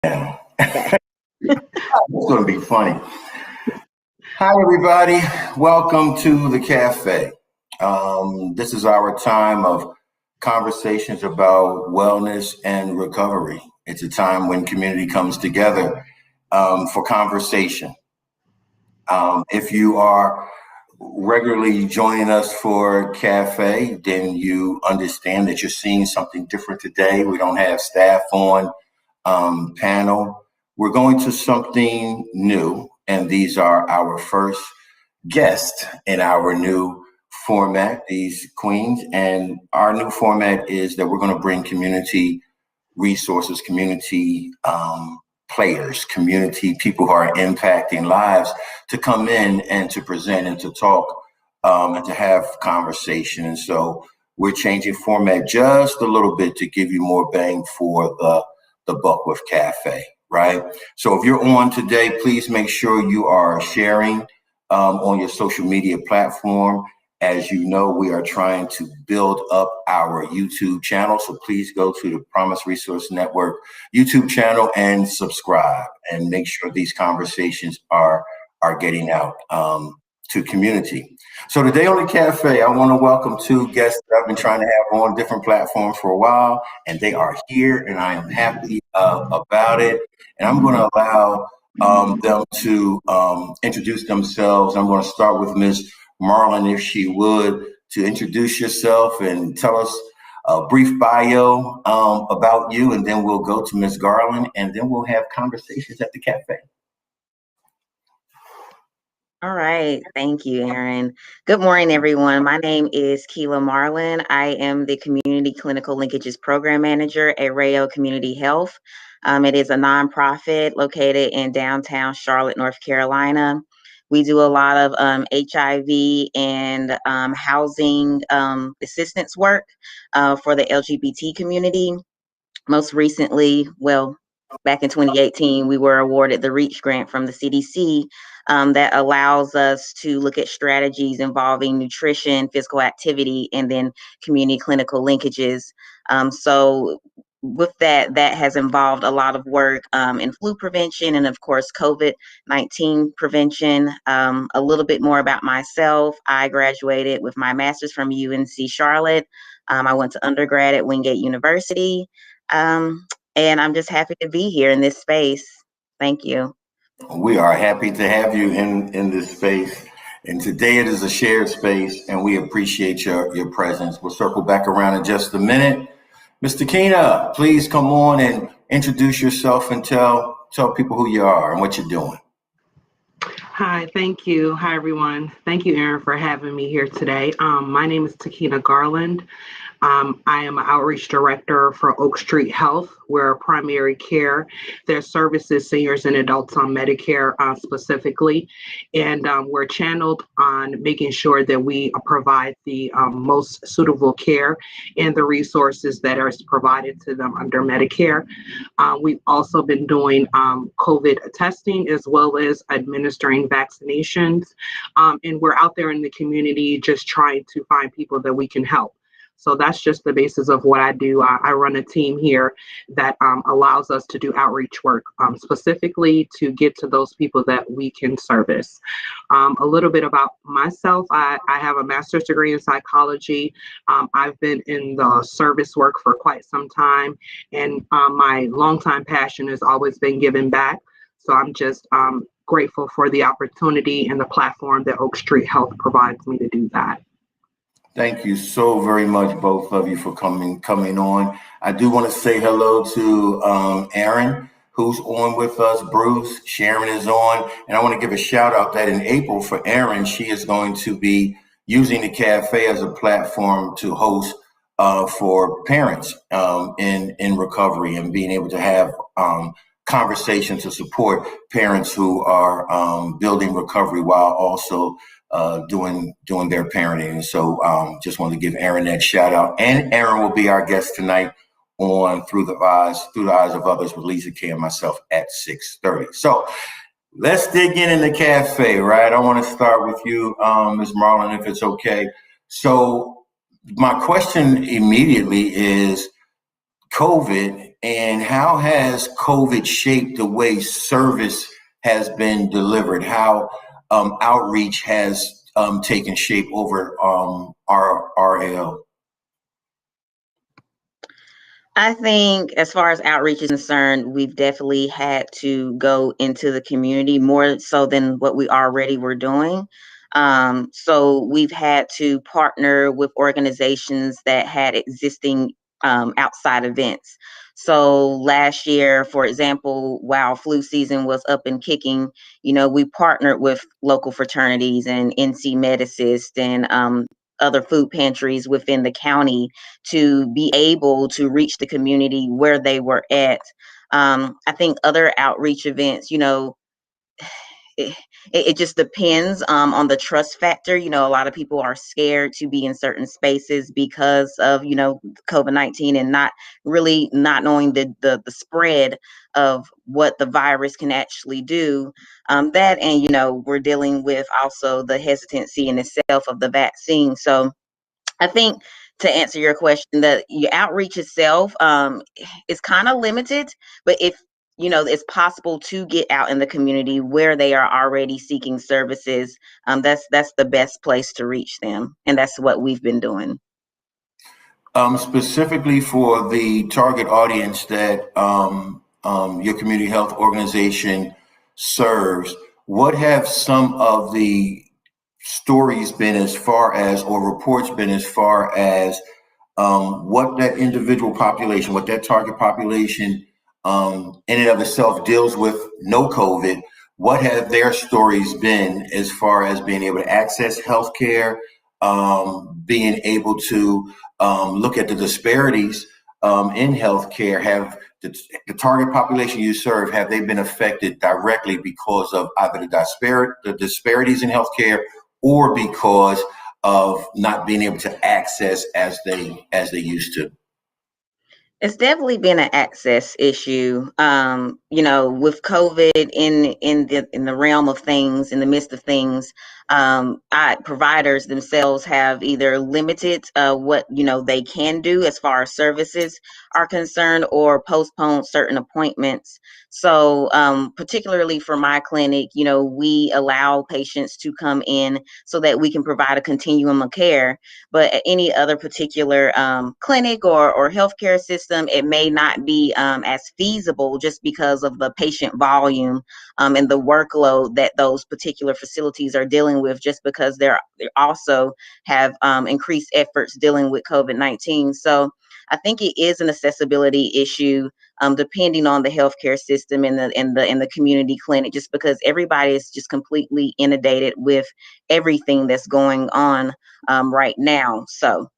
It's going to be funny. Hi, everybody. Welcome to the Cafe. This is our time of conversations about wellness and recovery. It's a time when community comes together for conversation. If you are regularly joining us for Cafe, then you understand that you're seeing something different today. We don't have staff on panel. We're going to something new, and these are our first guests in our new format, these queens. And our new format is that we're going to bring community resources, community players, community people who are impacting lives to come in and to present and to talk and to have conversation. And so we're changing format just a little bit to give you more bang for the buck with Cafe, right? So if you're on today, please make sure you are sharing on your social media platform. As you know, we are trying to build up our YouTube channel. So please go to the Promise Resource Network YouTube channel and subscribe and make sure these conversations are getting out to community. So today on the Cafe, I want to welcome two guests that I've been trying to have on different platforms for a while, and they are here, and I am happy about it. And I'm going to allow them to introduce themselves. I'm going to start with Ms. Marlon, if she would, to introduce yourself and tell us a brief bio about you, and then we'll go to Ms. Garland, and then we'll have conversations at the Cafe. All right. Thank you, Aaron. Good morning, everyone. My name is Keela Marlin. I am the Community Clinical Linkages Program Manager at Rayo Community Health. It is a nonprofit located in downtown Charlotte, North Carolina. We do a lot of HIV and housing assistance work for the LGBT community. Most recently, back in 2018, we were awarded the REACH grant from the CDC that allows us to look at strategies involving nutrition, physical activity, and then community clinical linkages. So with that has involved a lot of work in flu prevention and, of course, COVID-19 prevention. A little bit more about myself. I graduated with my master's from UNC Charlotte. I went to undergrad at Wingate University. And I'm just happy to be here in this space. Thank you. We are happy to have you in this space. And today it is a shared space, and we appreciate your presence. We'll circle back around in just a minute. Mr. Keena, please come on and introduce yourself and tell people who you are and what you're doing. Hi, thank you. Hi, everyone. Thank you, Aaron, for having me here today. My name is Takina Garland. I am an outreach director for Oak Street Health. We're primary care. Their services seniors and adults on Medicare specifically. And we're channeled on making sure that we provide the most suitable care and the resources that are provided to them under Medicare. We've also been doing COVID testing as well as administering vaccinations. And we're out there in the community just trying to find people that we can help. So that's just the basis of what I do. I run a team here that allows us to do outreach work specifically to get to those people that we can service. A little bit about myself. I have a master's degree in psychology. I've been in the service work for quite some time, and my longtime passion has always been giving back. So I'm just grateful for the opportunity and the platform that Oak Street Health provides me to do that. Thank you so very much, both of you, for coming on. I do want to say hello to Aaron, who's on with us. Bruce, Sharon is on. And I want to give a shout out that in April for Aaron, she is going to be using the Cafe as a platform to host for parents in recovery and being able to have conversation to support parents who are building recovery while also doing their parenting. And so just wanted to give Aaron that shout out. And Aaron will be our guest tonight on Through the Eyes of Others with Lisa K and myself at 6:30. So let's dig in the Cafe, right? I want to start with you, Ms. Marlon, if it's okay. So my question immediately is, COVID and how has COVID shaped the way service has been delivered? How outreach has taken shape over our RAO? I think as far as outreach is concerned, we've definitely had to go into the community more so than what we already were doing. So we've had to partner with organizations that had existing outside events. So last year, for example, while flu season was up and kicking, we partnered with local fraternities and NC Medicist and other food pantries within the county to be able to reach the community where they were at. I think other outreach events, it, it just depends on the trust factor. A lot of people are scared to be in certain spaces because of, COVID-19 and not knowing the spread of what the virus can actually do. That and, we're dealing with also the hesitancy in itself of the vaccine. So I think to answer your question, the your outreach itself is kind of limited, but if it's possible to get out in the community where they are already seeking services, that's the best place to reach them, and that's what we've been doing. Specifically for the target audience that your community health organization serves, what have some of the stories been as far as, or reports been as far as, what that individual population, what that target population in and of itself deals with no COVID? What have their stories been as far as being able to access healthcare, being able to look at the disparities in healthcare? Have the target population you serve, have they been affected directly because of either the disparities in healthcare or because of not being able to access as they used to? It's definitely been an access issue. With COVID in the realm of things, in the midst of things, providers themselves have either limited what they can do as far as services are concerned, or postponed certain appointments. So, particularly for my clinic, we allow patients to come in so that we can provide a continuum of care. But at any other particular clinic or healthcare system, it may not be as feasible just because of the patient volume and the workload that those particular facilities are dealing with, just because they also have increased efforts dealing with COVID-19. So I think it is an accessibility issue, depending on the healthcare system and the community clinic, just because everybody is just completely inundated with everything that's going on right now. So,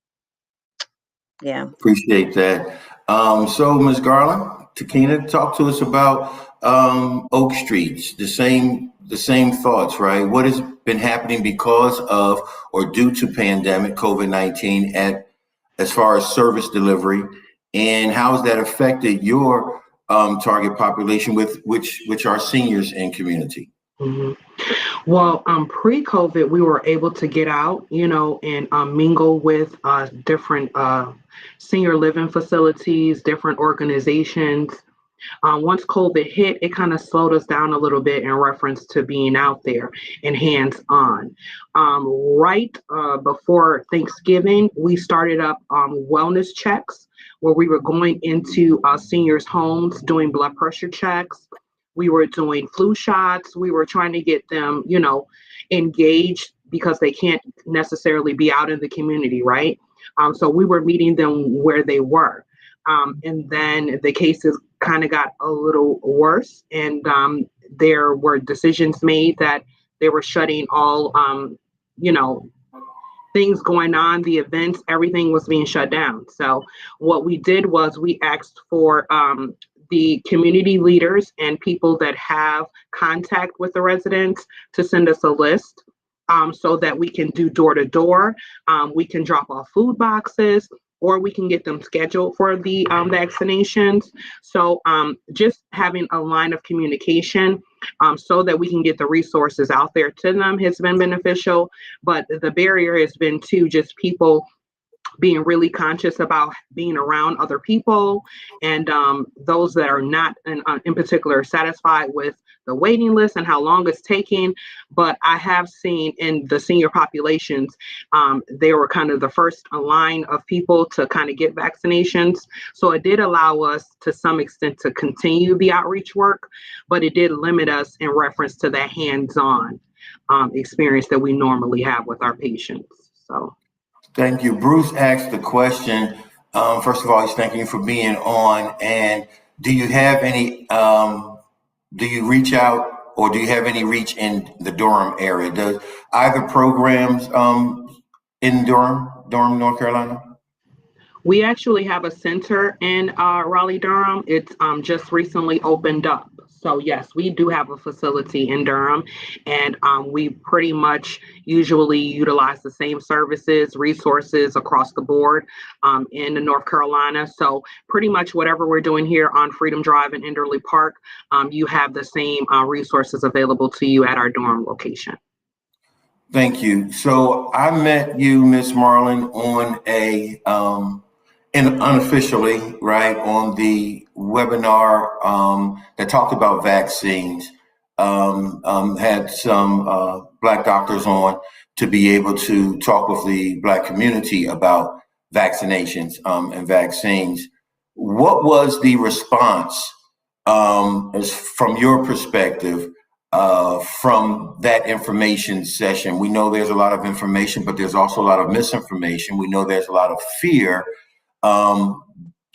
yeah. Appreciate that. So, Ms. Garland, Takina, talk to us about Oak Street. The same thoughts, right? What has been happening because of or due to pandemic COVID-19 at as far as service delivery, and how has that affected your target population, with which are seniors in community? Mhm. Well, pre-COVID, we were able to get out, and mingle with different senior living facilities, different organizations. Once COVID hit, it kind of slowed us down a little bit in reference to being out there and hands-on. Right before Thanksgiving, we started up wellness checks where we were going into seniors' homes doing blood pressure checks. We were doing flu shots. We were trying to get them, engaged because they can't necessarily be out in the community, right? So we were meeting them where they were. And then the cases kind of got a little worse, and there were decisions made that they were shutting all, you know, things going on, the events, everything was being shut down. So what we did was we asked for the community leaders and people that have contact with the residents to send us a list, so that we can do door to door. We can drop off food boxes, or we can get them scheduled for the vaccinations. So just having a line of communication, so that we can get the resources out there to them, has been beneficial. But the barrier has been to just people being really conscious about being around other people, and those that are not in particular satisfied with the waiting list and how long it's taking. But I have seen in the senior populations, they were kind of the first line of people to kind of get vaccinations. So it did allow us to some extent to continue the outreach work, but it did limit us in reference to that hands-on experience that we normally have with our patients. So. Thank you. Bruce asked the question. First of all, he's thanking you for being on. And do you have any, do you reach out or do you have any reach in the Durham area? Does either programs in Durham, North Carolina? We actually have a center in Raleigh, Durham. It's just recently opened up. So yes, we do have a facility in Durham, and we pretty much usually utilize the same services, resources across the board in North Carolina. So pretty much whatever we're doing here on Freedom Drive in Enderley Park, you have the same resources available to you at our Durham location. Thank you. So I met you, Miss Marlin, on a and unofficially, right, on the webinar that talked about vaccines. Had some Black doctors on to be able to talk with the Black community about vaccinations and vaccines. What was the response as from your perspective from that information session? We know there's a lot of information, but there's also a lot of misinformation. We know there's a lot of fear.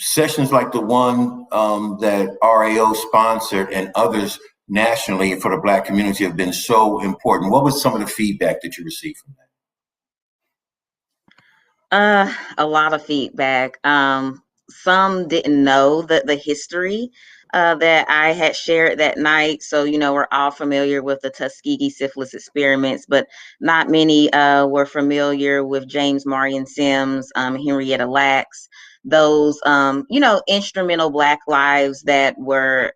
Sessions like the one that RAO sponsored and others nationally for the Black community have been so important. What was some of the feedback that you received from that? A lot of feedback. Some didn't know the history that I had shared that night. So, we're all familiar with the Tuskegee syphilis experiments, but not many were familiar with James Marion Sims, Henrietta Lacks, those, instrumental Black lives that were,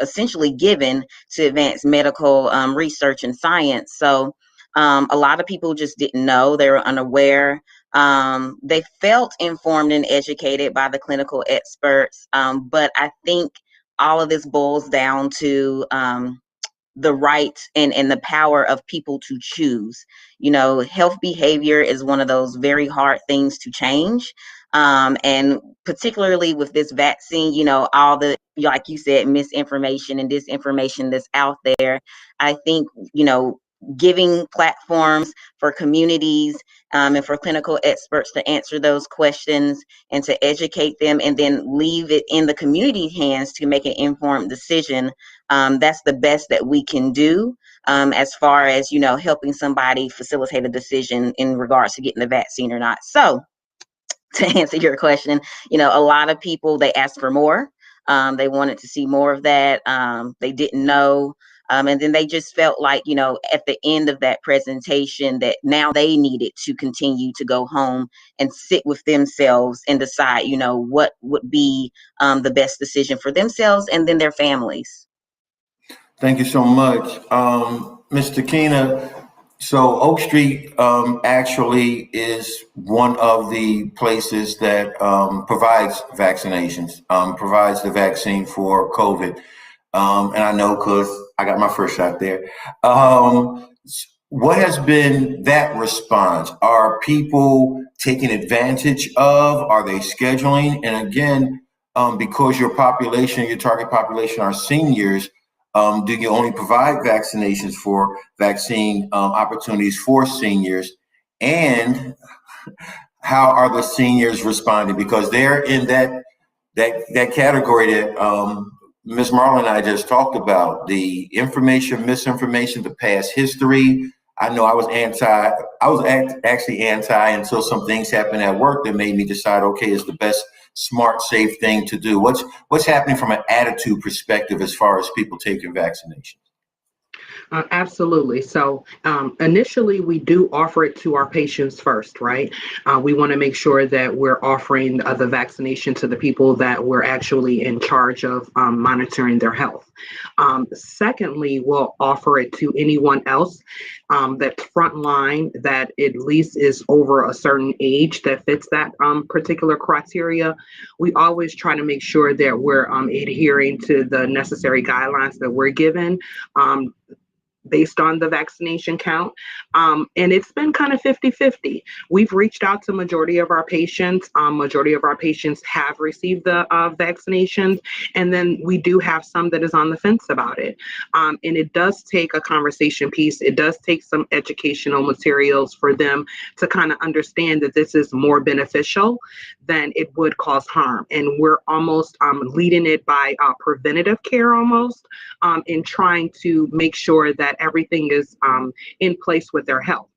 essentially given to advance medical research and science. So a lot of people just didn't know, they were unaware. They felt informed and educated by the clinical experts, but I think all of this boils down to the right and the power of people to choose. Health behavior is one of those very hard things to change. And particularly with this vaccine, all the, like you said, misinformation and disinformation that's out there. I think, giving platforms for communities and for clinical experts to answer those questions and to educate them and then leave it in the community hands to make an informed decision. That's the best that we can do as far as, helping somebody facilitate a decision in regards to getting the vaccine or not. So to answer your question, a lot of people, they asked for more. They wanted to see more of that. They didn't know. And then they just felt like, at the end of that presentation that now they needed to continue to go home and sit with themselves and decide, what would be the best decision for themselves and then their families. Thank you so much. Ms. Takina, so Oak Street actually is one of the places that provides vaccinations, provides the vaccine for COVID. And I know because I got my first shot there. What has been that response? Are people taking advantage of? Are they scheduling? And again, because your population, your target population are seniors, do you only provide vaccinations for vaccine opportunities for seniors? And how are the seniors responding? Because they're in that category that Ms. Marlin and I just talked about, the information, misinformation, the past history. I know I was actually anti until some things happened at work that made me decide, okay, it's the best, smart, safe thing to do. What's happening from an attitude perspective as far as people taking vaccinations? Absolutely. So initially, we do offer it to our patients first, right? We want to make sure that we're offering the vaccination to the people that we're actually in charge of monitoring their health. Secondly, we'll offer it to anyone else that's frontline that at least is over a certain age that fits that particular criteria. We always try to make sure that we're adhering to the necessary guidelines that we're given. Based on the vaccination count. And it's been kind of 50-50. We've reached out to majority of our patients. Majority of our patients have received the vaccinations. And then we do have some that is on the fence about it. And it does take a conversation piece. It does take some educational materials for them to kind of understand that this is more beneficial than it would cause harm. And we're almost leading it by preventative care almost in trying to make sure that everything is in place with their health.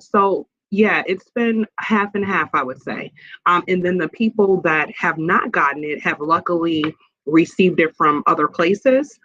So yeah, it's been half and half, I would say. And then the people that have not gotten it have luckily received it from other places,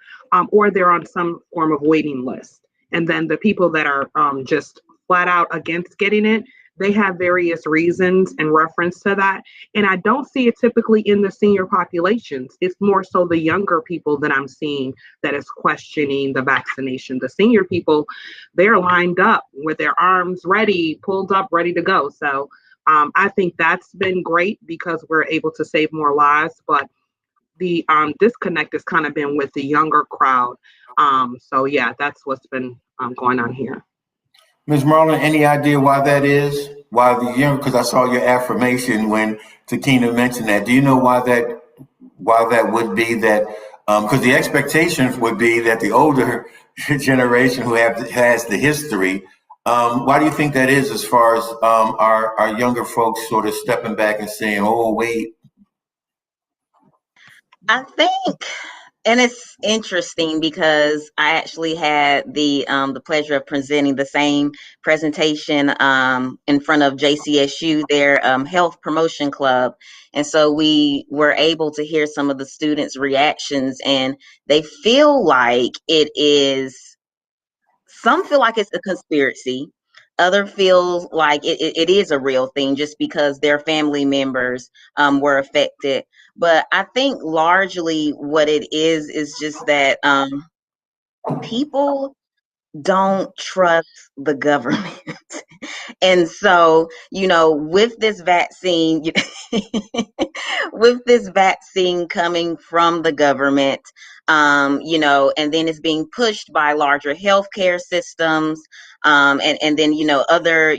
or they're on some form of waiting list. And then the people that are just flat out against getting it, they have various reasons in reference to that. And I don't see it typically in the senior populations. It's more so the younger people that I'm seeing that is questioning the vaccination. The senior people, they're lined up with their arms ready, pulled up, ready to go. So I think that's been great because we're able to save more lives. But the disconnect has kind of been with the younger crowd. So yeah, that's what's been going on here. Ms. Marlon, any idea why that is? Why the young? Because I saw your affirmation when Takina mentioned that. Do you know why that would be that? Because the expectations would be that the older generation who has the history. Why do you think that is? As far as our younger folks sort of stepping back and saying, "Oh, wait." I think, and it's interesting because I actually had the pleasure of presenting the same presentation in front of JCSU, their health promotion club, and so we were able to hear some of the students' reactions, and they feel like it is. Some feel like it's a conspiracy. Other feel like it is a real thing just because their family members were affected. But I think largely what it is just that people don't trust the government. And so, with this vaccine, with this vaccine coming from the government, and then it's being pushed by larger healthcare systems, and then, other,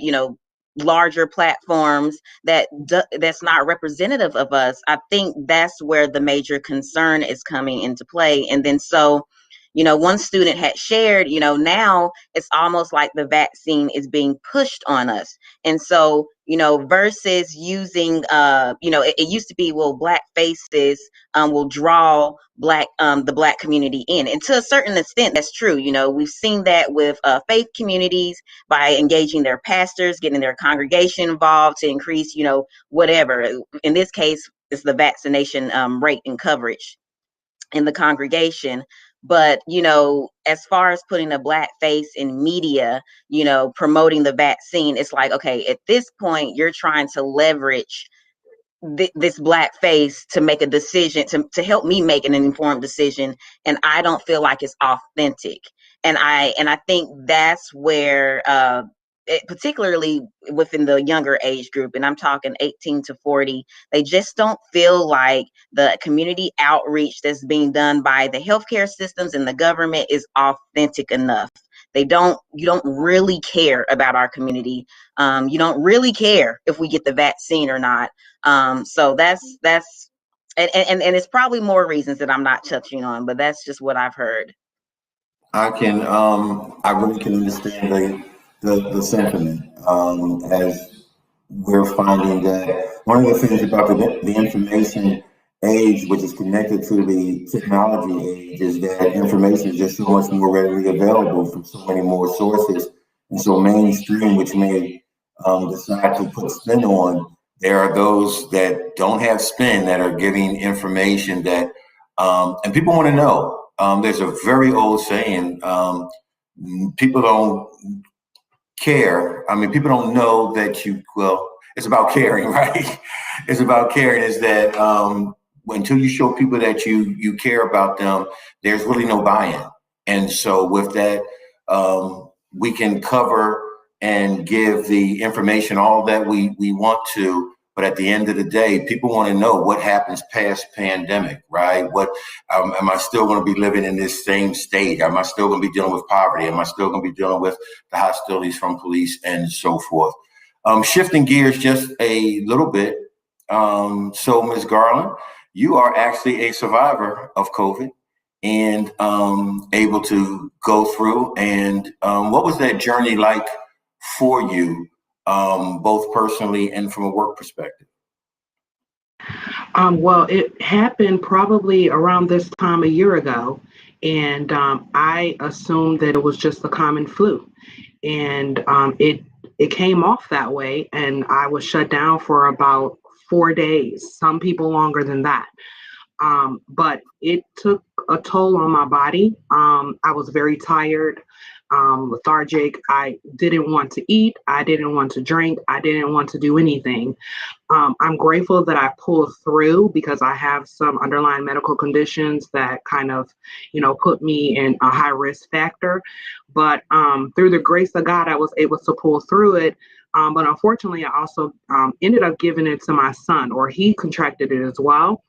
larger platforms that's not representative of us. I think that's where the major concern is coming into play. And then so, one student had shared, now it's almost like the vaccine is being pushed on us. And so, versus using, it used to be, well, Black faces will draw the Black community in. And to a certain extent, that's true. We've seen that with faith communities by engaging their pastors, getting their congregation involved to increase, whatever. In this case, it's the vaccination rate and coverage in the congregation. But, as far as putting a Black face in media, promoting the vaccine, it's like, okay, at this point, you're trying to leverage this Black face to make a decision, to help me make an informed decision. And I don't feel like it's authentic. And I think that's where, particularly within the younger age group, and I'm talking 18 to 40, they just don't feel like the community outreach that's being done by the healthcare systems and the government is authentic enough. You don't really care about our community. You don't really care if we get the vaccine or not. So that's and it's probably more reasons that I'm not touching on, but that's just what I've heard. I really can understand the sentiment. As we're finding that one of the things about the information age, which is connected to the technology age, is that information is just so much more readily available from so many more sources. And so mainstream, which may decide to put spin on, there are those that don't have spin that are giving information that, and people want to know. There's a very old saying, people don't care. I mean, people don't know that it's about caring, right? It's about caring is that until you show people that you care about them, there's really no buy-in. And so with that, we can cover and give the information all that we want to, but at the end of the day, people want to know what happens past pandemic, right? What am I still going to be living in this same state? Am I still going to be dealing with poverty? Am I still going to be dealing with the hostilities from police and so forth? Shifting gears just a little bit. So, Ms. Garland, you are actually a survivor of COVID and able to go through. And what was that journey like for you, both personally and from a work perspective? Well, it happened probably around this time a year ago, and I assumed that it was just the common flu, and it came off that way, and I was shut down for about 4 days. Some people longer than that. But it took a toll on my body. I was very tired, lethargic. I didn't want to eat. I didn't want to drink. I didn't want to do anything. I'm grateful that I pulled through because I have some underlying medical conditions that kind of, put me in a high risk factor. But through the grace of God, I was able to pull through it. But unfortunately, I also ended up giving it to my son, or he contracted it as well.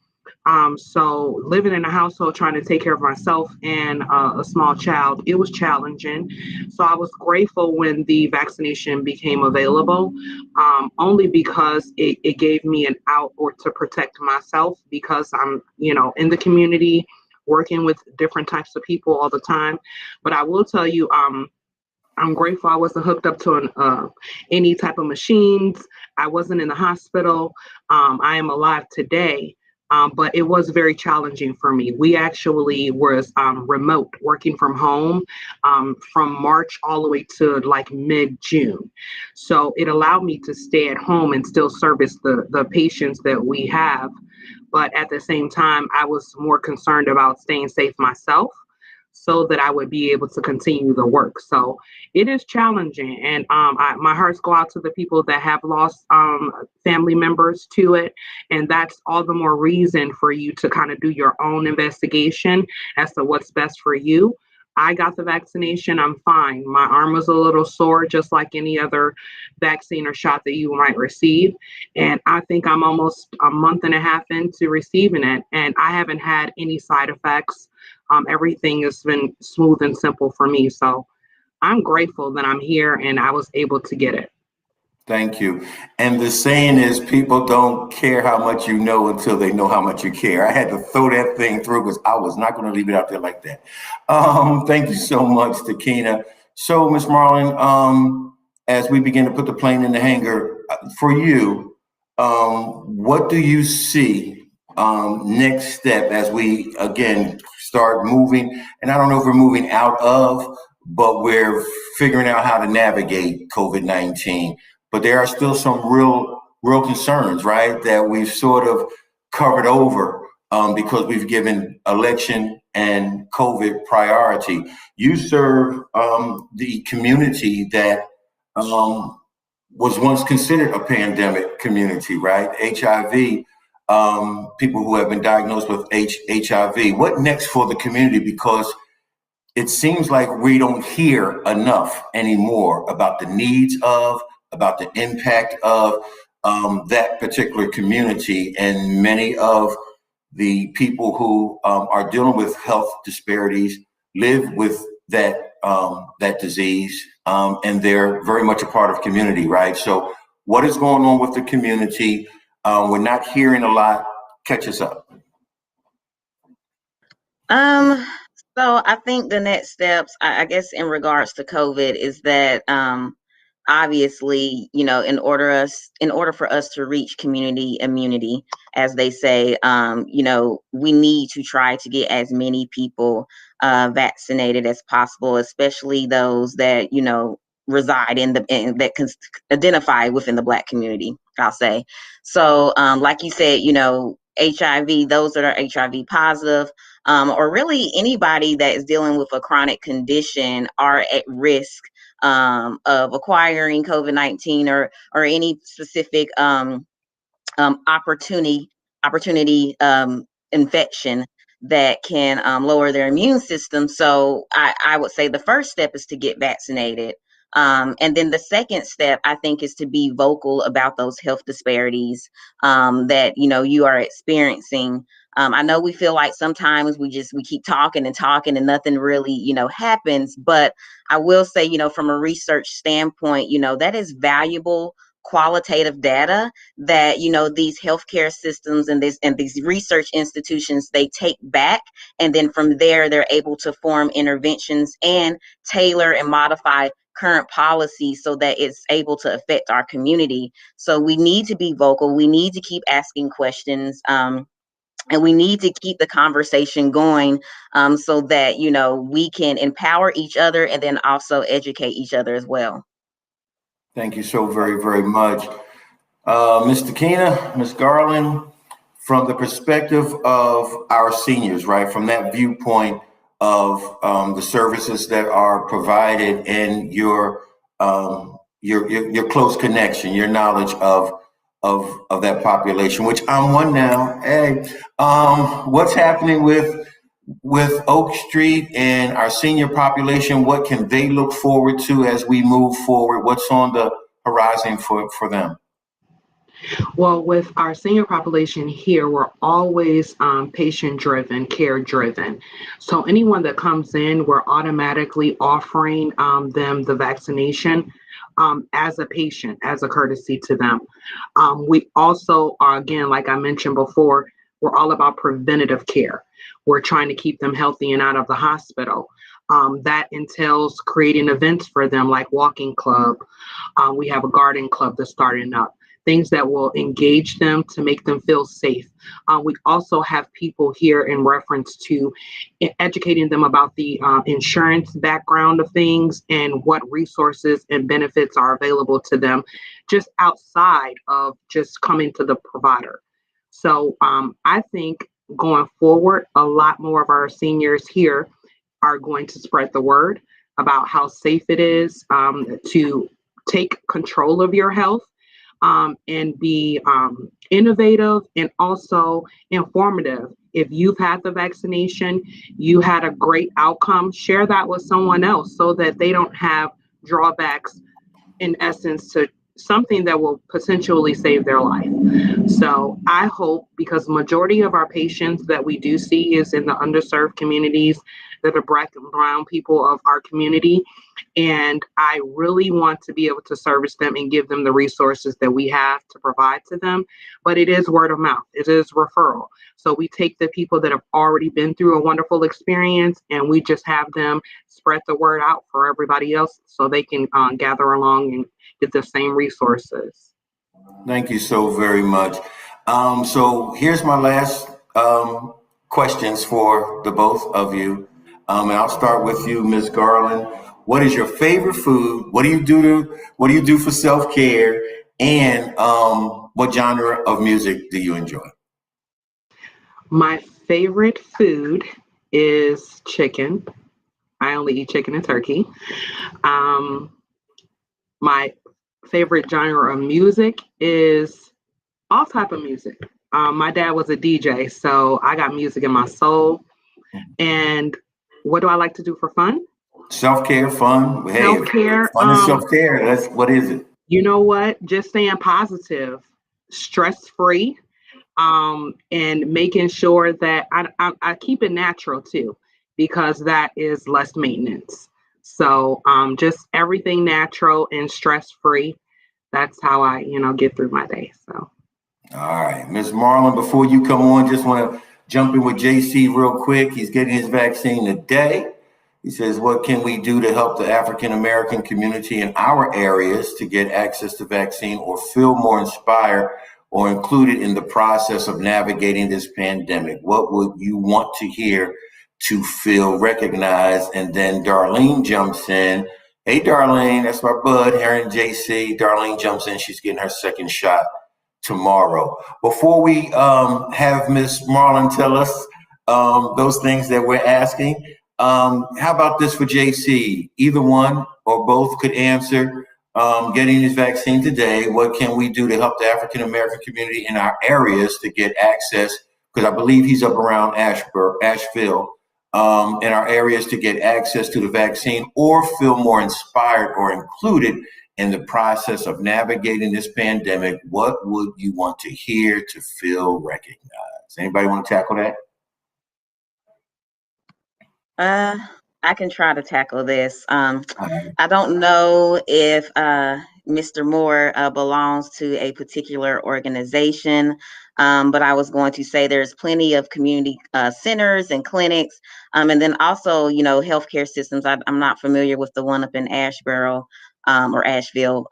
So living in a household, trying to take care of myself and a small child, it was challenging. So I was grateful when the vaccination became available, only because it gave me an out or to protect myself because I'm, in the community working with different types of people all the time. But I will tell you, I'm grateful I wasn't hooked up to any type of machines. I wasn't in the hospital. I am alive today. But it was very challenging for me. We actually was remote working from home from March all the way to like mid-June. So it allowed me to stay at home and still service the patients that we have. But at the same time, I was more concerned about staying safe myself so that I would be able to continue the work. So it is challenging. And my hearts go out to the people that have lost family members to it. And that's all the more reason for you to kind of do your own investigation as to what's best for you. I got the vaccination. I'm fine. My arm was a little sore, just like any other vaccine or shot that you might receive. And I think I'm almost a month and a half into receiving it, and I haven't had any side effects. Everything has been smooth and simple for me. So I'm grateful that I'm here and I was able to get it. Thank you. And the saying is, people don't care how much you know until they know how much you care. I had to throw that thing through because I was not going to leave it out there like that. Thank you so much, Takina. So, Ms. Marlin, as we begin to put the plane in the hangar, for you, what do you see next step as we, again, start moving? And I don't know if we're moving out of, but we're figuring out how to navigate COVID-19. But there are still some real concerns, right, that we've sort of covered over because we've given election and COVID priority. You serve the community that was once considered a pandemic community, right? HIV, people who have been diagnosed with HIV. What next for the community? Because it seems like we don't hear enough anymore about the needs of, about the impact of that particular community. And many of the people who are dealing with health disparities live with that disease, and they're very much a part of community, right? So what is going on with the community? We're not hearing a lot. Catch us up. So I think the next steps, I guess, in regards to COVID, is that obviously, in order for us to reach community immunity, as they say, we need to try to get as many people vaccinated as possible, especially those that reside that can identify within the Black community, I'll say. So, like you said, HIV, those that are HIV positive, or really anybody that is dealing with a chronic condition are at risk of acquiring COVID-19 or any specific opportunity infection that can lower their immune system. So I would say the first step is to get vaccinated. And then the second step, I think, is to be vocal about those health disparities that you are experiencing. I know we feel like sometimes we keep talking and talking and nothing really happens. But I will say, from a research standpoint, that is valuable qualitative data that these healthcare systems and these research institutions, they take back, and then from there they're able to form interventions and tailor and modify current policy so that it's able to affect our community. So we need to be vocal, we need to keep asking questions, and we need to keep the conversation going, so that we can empower each other and then also educate each other as well. Thank you so very, very much. Ms. Takina, Ms. Garland, from the perspective of our seniors, right, from that viewpoint of the services that are provided and your close connection, your knowledge of that population, which I'm one now. Hey, what's happening with Oak Street and our senior population? What can they look forward to as we move forward? What's on the horizon for them? Well, with our senior population here, we're always patient-driven, care-driven. So anyone that comes in, we're automatically offering them the vaccination as a patient, as a courtesy to them. We also are, again, like I mentioned before, we're all about preventative care. We're trying to keep them healthy and out of the hospital. That entails creating events for them like walking club. We have a garden club that's starting up. Things that will engage them to make them feel safe. We also have people here in reference to educating them about the insurance background of things and what resources and benefits are available to them just outside of just coming to the provider. So I think going forward, a lot more of our seniors here are going to spread the word about how safe it is to take control of your health. And be innovative and also informative. If you've had the vaccination, you had a great outcome, share that with someone else so that they don't have drawbacks, in essence, to something that will potentially save their life. So I hope, because majority of our patients that we do see is in the underserved communities, that are Black and brown people of our community. And I really want to be able to service them and give them the resources that we have to provide to them. But it is word of mouth. It is referral. So we take the people that have already been through a wonderful experience and we just have them spread the word out for everybody else so they can gather along and get the same resources. Thank you so very much. So here's my last questions for the both of you. And I'll start with you, Ms. Garland. What is your favorite food? What do you do for self-care? And what genre of music do you enjoy? My favorite food is chicken. I only eat chicken and turkey. My favorite genre of music is all type of music. My dad was a DJ, so I got music in my soul. And what do I like to do for fun? Self-care, fun. Hey, self-care. Fun and self-care. What is it? You know what? Just staying positive, stress-free, and making sure that I keep it natural too, because that is less maintenance. So just everything natural and stress-free. That's how I, get through my day. So. All right, Ms. Marlon, before you come on, just want to jump in with JC real quick. He's getting his vaccine today. He says, what can we do to help the African-American community in our areas to get access to vaccine or feel more inspired or included in the process of navigating this pandemic? What would you want to hear to feel recognized? And then Darlene jumps in. Hey, Darlene, that's my bud, Aaron JC. Darlene jumps in. She's getting her second shot tomorrow. Before we have Ms. Marlon tell us those things that we're asking. How about this for JC? Either one or both could answer. Getting this vaccine today, what can we do to help the African American community in our areas to get access? Because I believe he's up around Asheville, in our areas to get access to the vaccine or feel more inspired or included in the process of navigating this pandemic. What would you want to hear to feel recognized? Anybody want to tackle that? I can try to tackle this. I don't know if Mr. Moore belongs to a particular organization, but I was going to say there's plenty of community centers and clinics, and then also, healthcare systems. I'm not familiar with the one up in Asheboro or Asheville.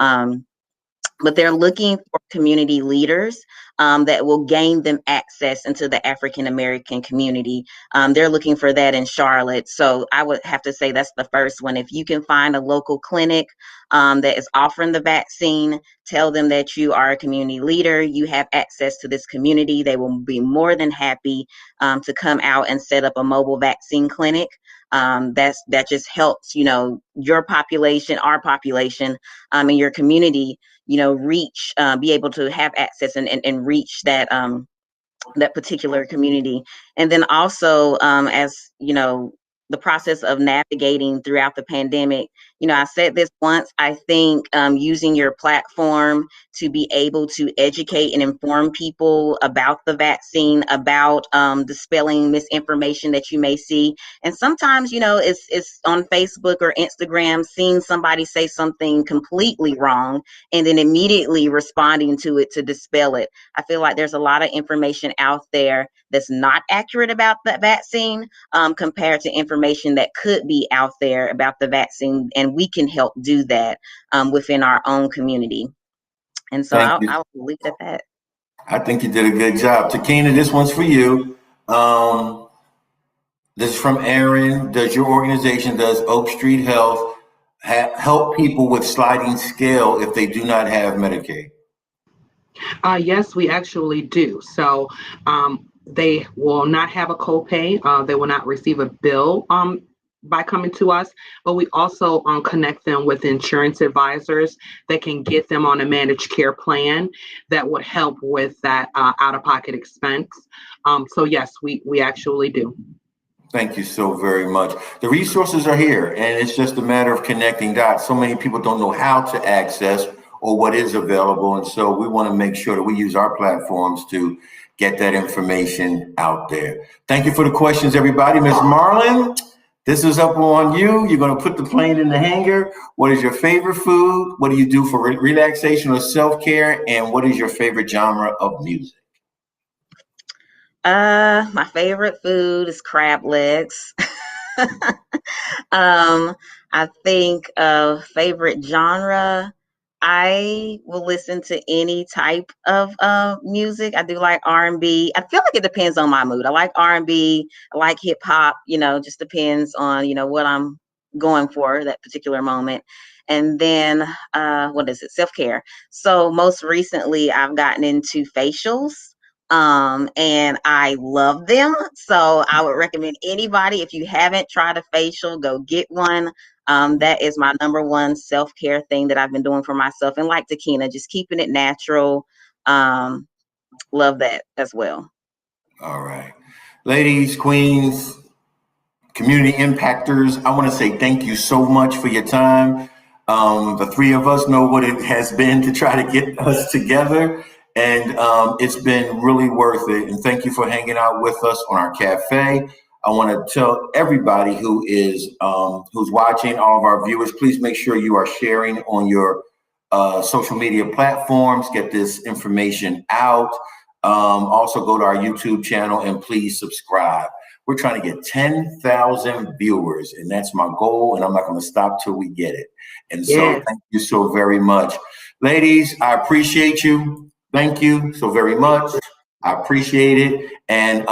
But they're looking for community leaders that will gain them access into the African American community. They're looking for that in Charlotte. So I would have to say that's the first one. If you can find a local clinic that is offering the vaccine, tell them that you are a community leader, you have access to this community. They will be more than happy to come out and set up a mobile vaccine clinic. That just helps, your population, our population, and your community, reach, be able to have access and reach that particular community. And then also, as the process of navigating throughout the pandemic, I said this once, I think using your platform to be able to educate and inform people about the vaccine, about dispelling misinformation that you may see. And sometimes, it's on Facebook or Instagram, seeing somebody say something completely wrong and then immediately responding to it to dispel it. I feel like there's a lot of information out there that's not accurate about the vaccine compared to information that could be out there about the vaccine. And we can help do that within our own community. And so I'll leave it at that. I think you did a good job. Takina, this one's for you. This is from Aaron. Does your organization, does Oak Street Health, help people with sliding scale if they do not have Medicaid? Yes, we actually do. So they will not have a copay. They will not receive a bill by coming to us, but we also connect them with insurance advisors that can get them on a managed care plan that would help with that out-of-pocket expense. So yes, we actually do. Thank you so very much. The resources are here, and it's just a matter of connecting dots. So many people don't know how to access or what is available, and so we want to make sure that we use our platforms to get that information out there. Thank you for the questions, everybody. Ms. Marlin, this is up on you. You're going to put the plane in the hangar. What is your favorite food? What do you do for relaxation or self-care? And what is your favorite genre of music? My favorite food is crab legs. I think favorite genre, I will listen to any type of music. I do like R&B. I feel like it depends on my mood. I like R&B. I like hip hop. Just depends on what I'm going for that particular moment. And then what is it? Self-care. So most recently, I've gotten into facials. And I love them. So I would recommend anybody, if you haven't tried a facial, go get one. That is my number one self-care thing that I've been doing for myself. And like Takina, just keeping it natural. Love that as well. All right. Ladies, queens, community impactors, I want to say thank you so much for your time. The three of us know what it has been to try to get us together. And it's been really worth it. And thank you for hanging out with us on our cafe. I want to tell everybody who is who's watching, all of our viewers, please make sure you are sharing on your social media platforms. Get this information out. Also go to our YouTube channel and please subscribe. We're trying to get 10,000 viewers, and that's my goal. And I'm not going to stop till we get it. And so thank you so very much. Ladies, I appreciate you. Thank you so very much. I appreciate it. And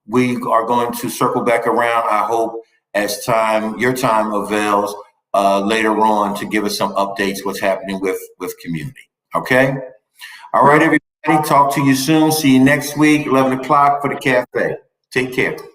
we are going to circle back around, I hope, as your time avails later on to give us some updates, what's happening with community. Okay? All right, everybody. Talk to you soon. See you next week, 11 o'clock for the cafe. Take care.